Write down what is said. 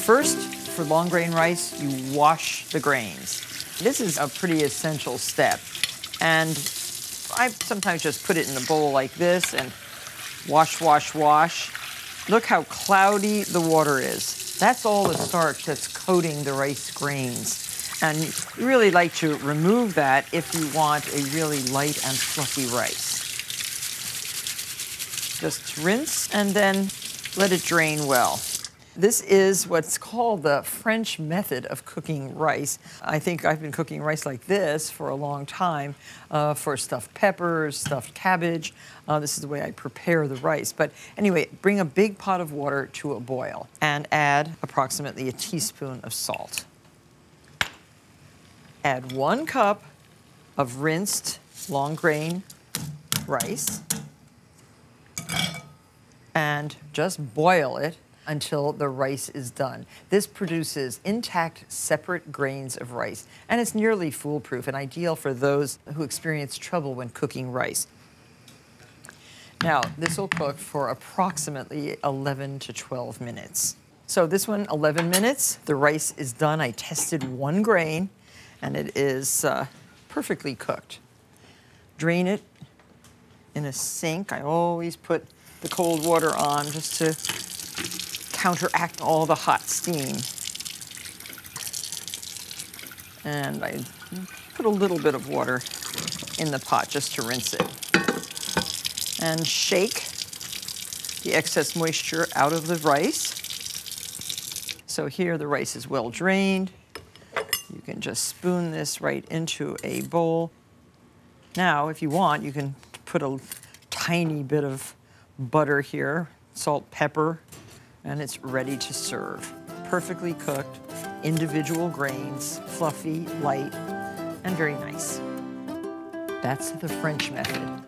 First, for long grain rice, you wash the grains. This is a pretty essential step. And I sometimes just put it in a bowl like this and wash, wash, wash. Look how cloudy the water is. That's all the starch that's coating the rice grains. And you really like to remove that if you want a really light and fluffy rice. Just rinse and then let it drain well. This is what's called the French method of cooking rice. I think I've been cooking rice like this for a long time for stuffed peppers, stuffed cabbage. This is the way I prepare the rice. But anyway, bring a big pot of water to a boil and add approximately a teaspoon of salt. Add 1 cup of rinsed long grain rice and just boil it until the rice is done. This produces intact, separate grains of rice, and it's nearly foolproof and ideal for those who experience trouble when cooking rice. Now, this will cook for approximately 11 to 12 minutes. So this one, 11 minutes, the rice is done. I tested 1 grain, and it is perfectly cooked. Drain it in a sink. I always put the cold water on just to counteract all the hot steam. And I put a little bit of water in the pot just to rinse it. And shake the excess moisture out of the rice. So here the rice is well drained. You can just spoon this right into a bowl. Now, if you want, you can put a tiny bit of butter here, salt, pepper, and it's ready to serve. Perfectly cooked, individual grains, fluffy, light, and very nice. That's the French method.